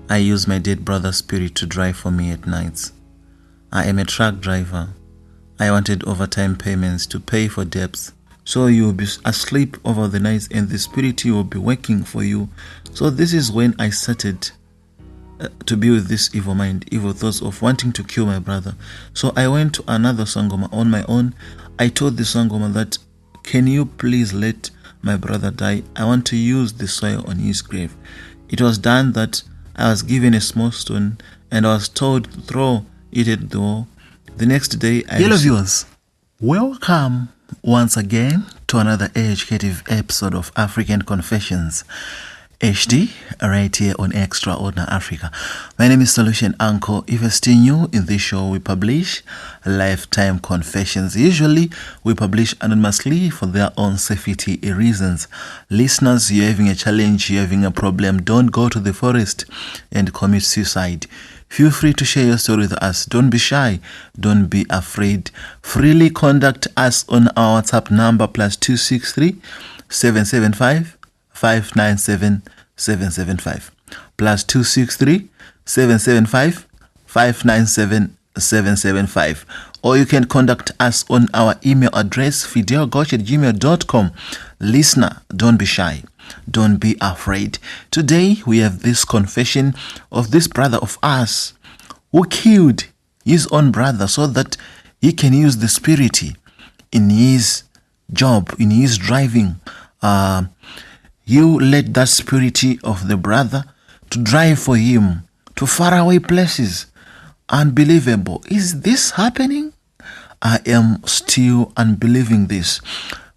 I use my dead brother's spirit to drive for me at nights. I am a truck driver. I wanted overtime payments to pay for debts. So you will be asleep over the nights and the spirit will be working for you. So this is when I started to be with this evil mind, evil thoughts of wanting to kill my brother. So I went to another Sangoma on my own. I told the Sangoma that, can you please let my brother die? I want to use the soil on his grave. It was done that I was given a small stone and I was told to throw it at the wall. The next day, Hello viewers, welcome once again to another educative episode of African Confessions HD, right here on Extraordinary Africa. My name is Solution Uncle. If you're still new in this show, we publish lifetime confessions. Usually, we publish anonymously for their own safety reasons. Listeners, you're having a challenge, you're having a problem, don't go to the forest and commit suicide. Feel free to share your story with us. Don't be shy. Don't be afraid. Freely contact us on our WhatsApp number +263 775 597 775 +263 775 597 775, or you can contact us on our email address fidelgosh@gmail.com. Listener, don't be shy. Don't be afraid. Today we have this confession of this brother of ours who killed his own brother so that he can use the spirit in his job, in his driving. You let that spirit of the brother to drive for him to faraway places. Unbelievable. Is this happening? I am still unbelieving this.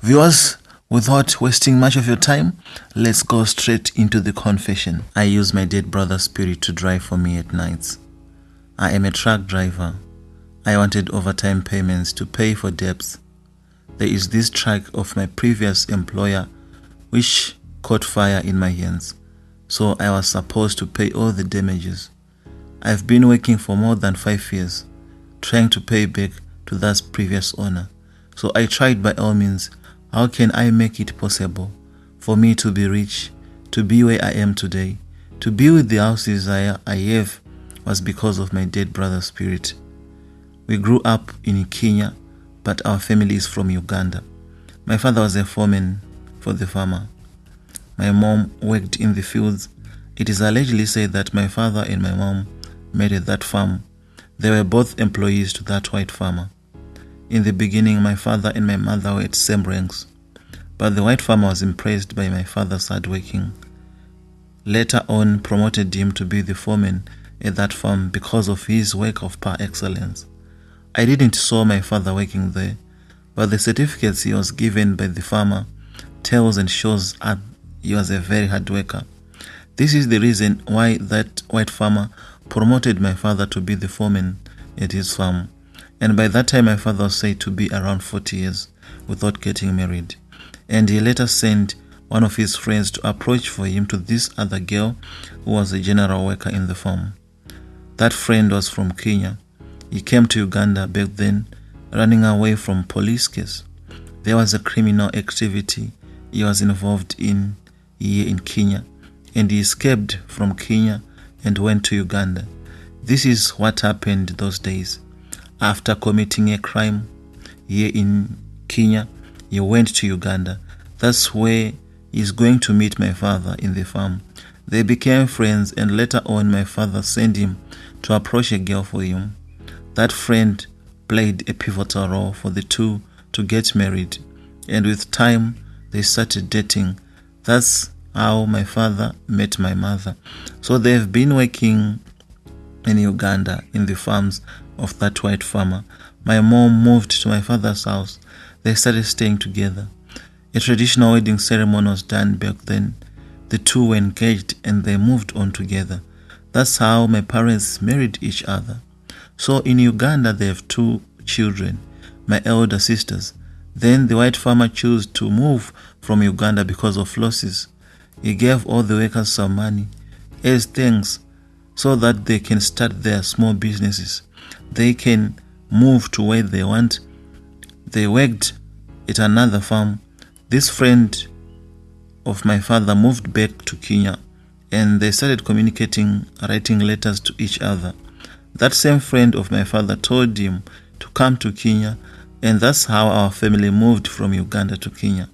Viewers, without wasting much of your time, let's go straight into the confession. I use my dead brother's spirit to drive for me at nights. I am a truck driver. I wanted overtime payments to pay for debts. There is this truck of my previous employer which caught fire in my hands, so I was supposed to pay all the damages. I've been working for more than 5 years, trying to pay back to that previous owner. So I tried by all means. How can I make it possible for me to be rich, to be where I am today, to be with the houses I have was because of my dead brother's spirit. We grew up in Kenya, but our family is from Uganda. My father was a foreman for the farmer. My mom worked in the fields. It is allegedly said that my father and my mom met at that farm. They were both employees to that white farmer. In the beginning, my father and my mother were at same ranks, but the white farmer was impressed by my father's hard working. Later on, promoted him to be the foreman at that farm because of his work of par excellence. I didn't saw my father working there, but the certificates he was given by the farmer tells and shows he was a very hard worker. This is the reason why that white farmer promoted my father to be the foreman at his farm. And by that time, my father was said to be around 40 years without getting married. And he later sent one of his friends to approach for him to this other girl who was a general worker in the farm. That friend was from Kenya. He came to Uganda back then, running away from police case. There was a criminal activity he was involved in here in Kenya, and he escaped from Kenya and went to Uganda. This is what happened those days. After committing a crime here in Kenya, he went to Uganda. That's where he's going to meet my father in the farm. They became friends, and later on my father sent him to approach a girl for him. That friend played a pivotal role for the two to get married, and with time they started dating. That's how my father met my mother. So they've been working in Uganda in the farms of that white farmer. My mom moved to my father's house. They started staying together. A traditional wedding ceremony was done back then. The two were engaged and they moved on together. That's how my parents married each other. So in Uganda they have 2 children, my elder sisters. Then the white farmer chose to move from Uganda because of losses. He gave all the workers some money as thanks so that they can start their small businesses. They can move to where they want. They worked at another farm. This friend of my father moved back to Kenya and they started communicating, writing letters to each other. That same friend of my father told him to come to Kenya, and that's how our family moved from Uganda to Kenya.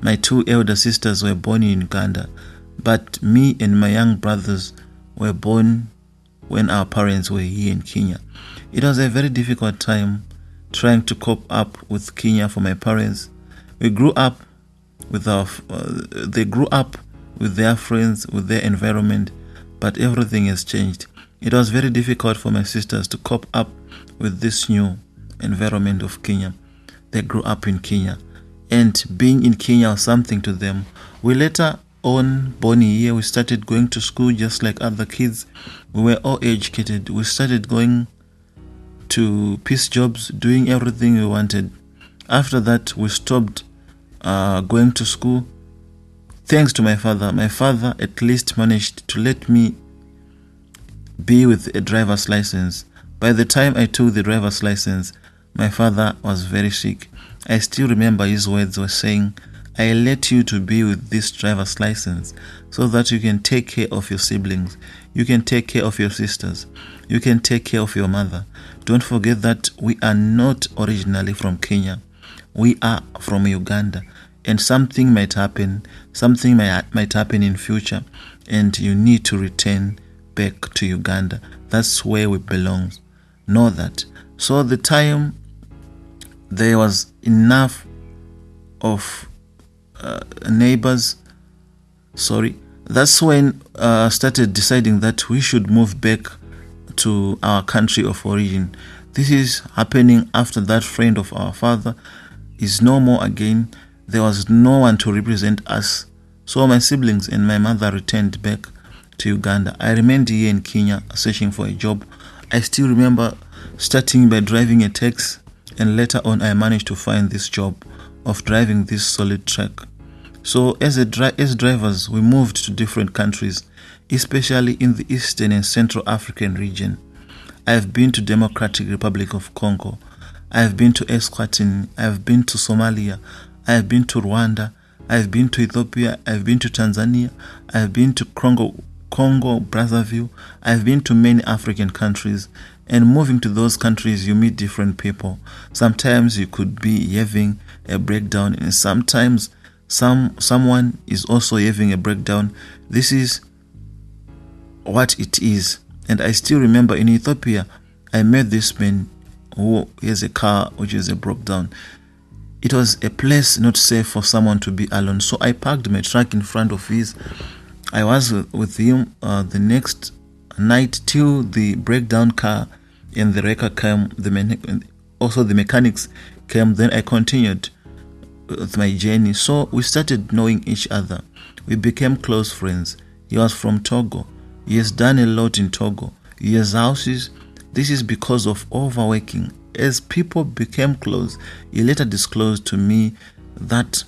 My 2 elder sisters were born in Uganda, but me and my young brothers were born when our parents were here in Kenya. It was a very difficult time trying to cope up with Kenya for my parents. We grew up with they grew up with their friends, with their environment, but everything has changed. It was very difficult for my sisters to cope up with this new environment of Kenya. They grew up in Kenya, and being in Kenya was something to them. We later on, born here, we started going to school just like other kids. We were all educated. We started going to piece jobs, doing everything we wanted. After that, we stopped going to school. Thanks to my father. My father at least managed to let me be with a driver's license. By the time I took the driver's license, my father was very sick. I still remember his words were saying, "I let you to be with this driver's license so that you can take care of your siblings, you can take care of your sisters, you can take care of your mother. Don't forget that we are not originally from Kenya. We are from Uganda, and something might happen, something might happen in future, and you need to return back to Uganda. That's where we belong. Know that." So the time there was enough of neighbors, that's when I started deciding that we should move back to our country of origin. This is happening after that friend of our father is no more again. There was no one to represent us. So my siblings and my mother returned back to Uganda. I remained here in Kenya searching for a job. I still remember starting by driving a taxi, and later on I managed to find this job of driving this solid truck. So as drivers, we moved to different countries, especially in the Eastern and Central African region. I have been to Democratic Republic of Congo. I have been to Eswatini. I have been to Somalia. I have been to Rwanda. I have been to Ethiopia. I have been to Tanzania. I have been to Congo, Brazzaville. I have been to many African countries. And moving to those countries, you meet different people. Sometimes you could be having a breakdown, and sometimes someone is also having a breakdown. This is what it is. And I still remember in Ethiopia, I met this man who has a car which is a broke down. It was a place not safe for someone to be alone. So I parked my truck in front of his. I was with him the next night till the breakdown car and the wrecker came, also the mechanics came. Then I continued with my journey. So we started knowing each other. We became close friends. He was from Togo. He has done a lot in Togo. He has houses. This is because of overworking. As people became close, he later disclosed to me that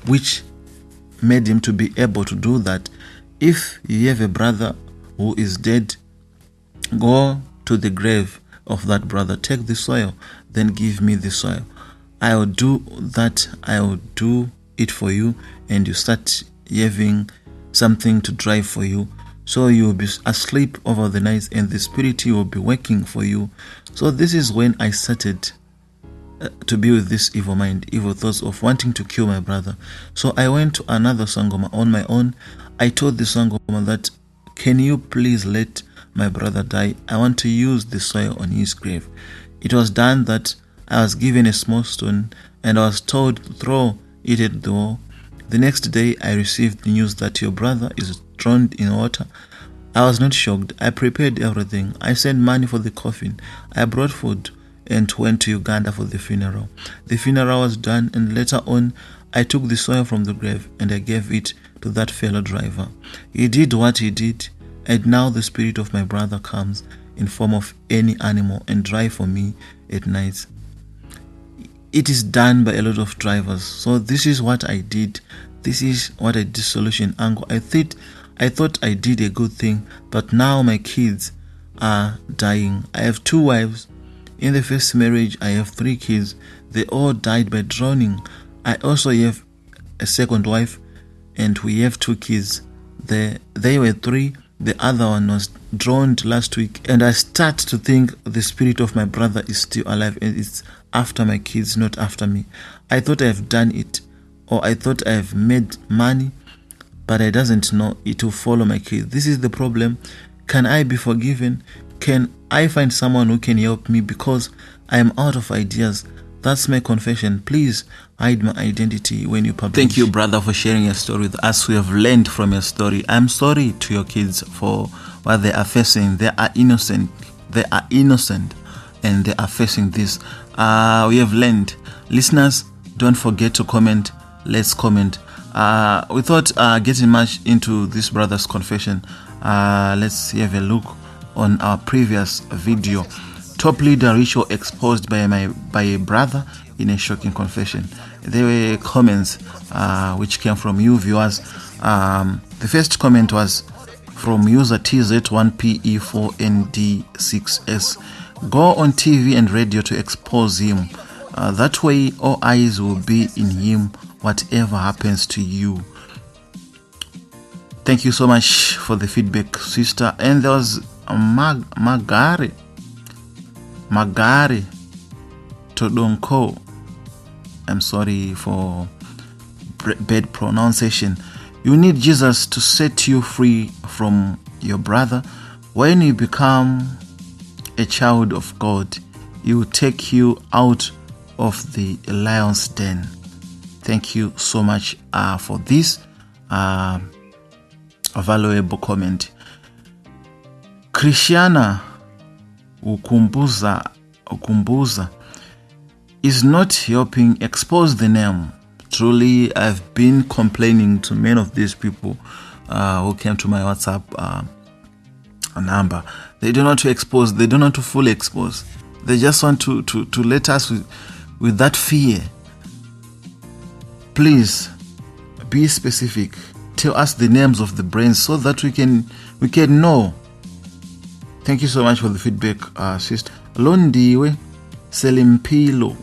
which made him to be able to do that. If you have a brother who is dead, go to the grave of that brother, take the soil, then give me the soil. I will do that. I will do it for you, and you start having something to drive for you. So you will be asleep over the night, and the spirit will be working for you. So this is when I started to be with this evil mind, evil thoughts of wanting to kill my brother. So I went to another Sangoma on my own. I told the Sangoma that, "Can you please let my brother die? I want to use the soil on his grave." It was done that I was given a small stone and I was told to throw it at the wall. The next day I received the news that your brother is drowned in water. I was not shocked. I prepared everything. I sent money for the coffin. I brought food and went to Uganda for the funeral. The funeral was done, and later on I took the soil from the grave and I gave it to that fellow driver. He did what he did, and now the spirit of my brother comes in form of any animal and drive for me at night. It is done by a lot of drivers. So this is what I did. This is what I did, solution angle. I thought I did a good thing, but now my kids are dying. I have 2 wives. In the first marriage, I have 3 kids. They all died by drowning. I also have a second wife, and we have 2 kids. They were 3. The other one was drowned last week. And I start to think the spirit of my brother is still alive and it's after my kids, not after me. I thought I've done it, or I thought I've made money, but I doesn't know it will follow my kids. This is the problem. Can I be forgiven? Can I find someone who can help me, because I am out of ideas? That's my confession. Please hide my identity when you publish. Thank you, brother, for sharing your story with us. We have learned from your story. I'm sorry to your kids for what they are facing. They are innocent. They are innocent, and they are facing this. We have learned. Listeners, don't forget to comment. Let's comment. Without getting much into this brother's confession, let's have a look on our previous video. Top leader ritual exposed by a brother in a shocking confession. There were comments which came from you viewers. The first comment was from user TZ1PE4ND6S. Go on TV and radio to expose him. That way all eyes will be in him, whatever happens to you. Thank you so much for the feedback, sister. And there was Magari Todonko. I'm sorry for bad pronunciation. You need Jesus to set you free from your brother. When you become a child of God, He will take you out of the lion's den. Thank you so much for this valuable comment. Christiana Ukumbuza is not helping expose the name. Truly, I've been complaining to many of these people who came to my WhatsApp number. They don't want to expose. They don't want to fully expose. They just want to let us with that fear. Please be specific. Tell us the names of the brands so that we can know. Thank you so much for the feedback, sister. Londiwe Selimpilo.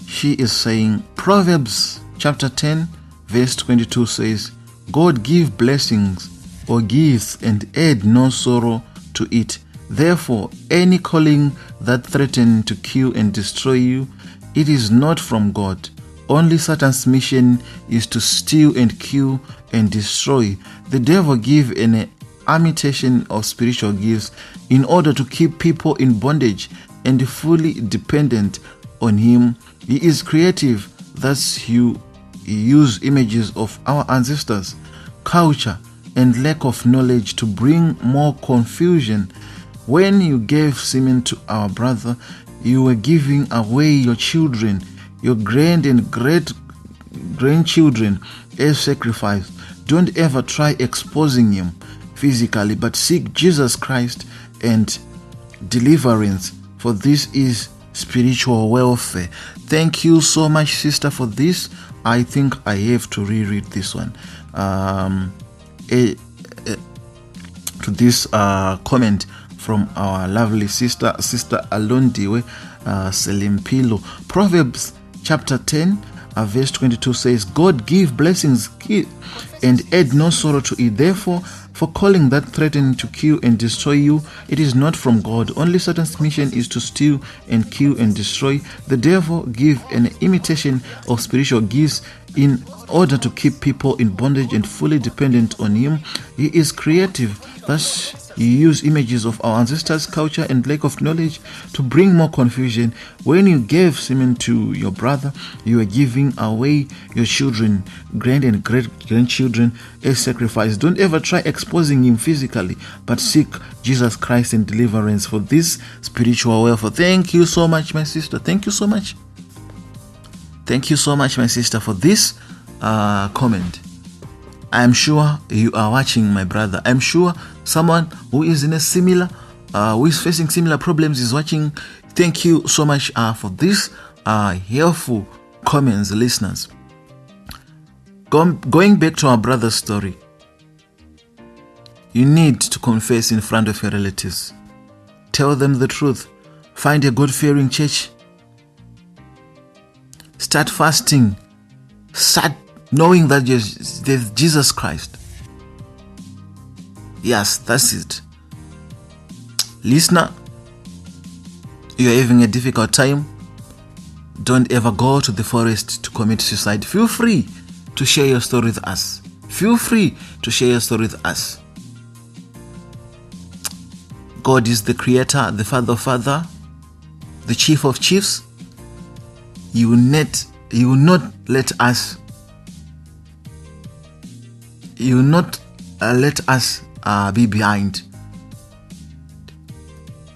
She is saying, Proverbs chapter 10, verse 22 says, God give blessings or gifts and add no sorrow to it. Therefore, any calling that threaten to kill and destroy you, it is not from God. Only Satan's mission is to steal and kill and destroy. The devil give an imitation of spiritual gifts in order to keep people in bondage and fully dependent on him. He is creative. Thus, he used images of our ancestors, culture, and lack of knowledge to bring more confusion. When you gave semen to our brother, you were giving away your children, your grand and great grandchildren as sacrifice. Don't ever try exposing him physically, but seek Jesus Christ and deliverance, for this is spiritual welfare. Thank you so much, sister, for this. I think I have to reread this one. To this comment from our lovely sister Alondiwe Selimpilo. Proverbs chapter 10 verse 22 says, God give blessings and add no sorrow to it. Therefore, for calling that threaten to kill and destroy you, it is not from God. Only Satan's mission is to steal and kill and destroy. The devil give an imitation of spiritual gifts in order to keep people in bondage and fully dependent on him. He is creative. Thus, he used images of our ancestors' culture and lack of knowledge to bring more confusion. When you gave semen to your brother, you are giving away your children, grand and great-grandchildren as sacrifice. Don't ever try exposing him physically, but seek Jesus Christ and deliverance for this spiritual welfare. Thank you so much, my sister. Thank you so much. Thank you so much, my sister, for this comment. I'm sure you are watching, my brother. I'm sure someone who is in a similar, who is facing similar problems is watching. Thank you so much for this helpful comments, listeners. Going back to our brother's story, you need to confess in front of your relatives. Tell them the truth. Find a God-fearing church. Start fasting. Start knowing that there's Jesus Christ. Yes, that's it. Listener, you're having a difficult time. Don't ever go to the forest to commit suicide. Feel free to share your story with us. Feel free to share your story with us. God is the creator, the father of father, the chief of chiefs. He will not let us be behind.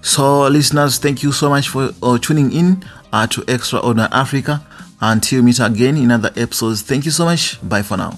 So listeners, thank you so much for tuning in to Extraordinary Africa. Until we meet again in other episodes, thank you so much. Bye for now.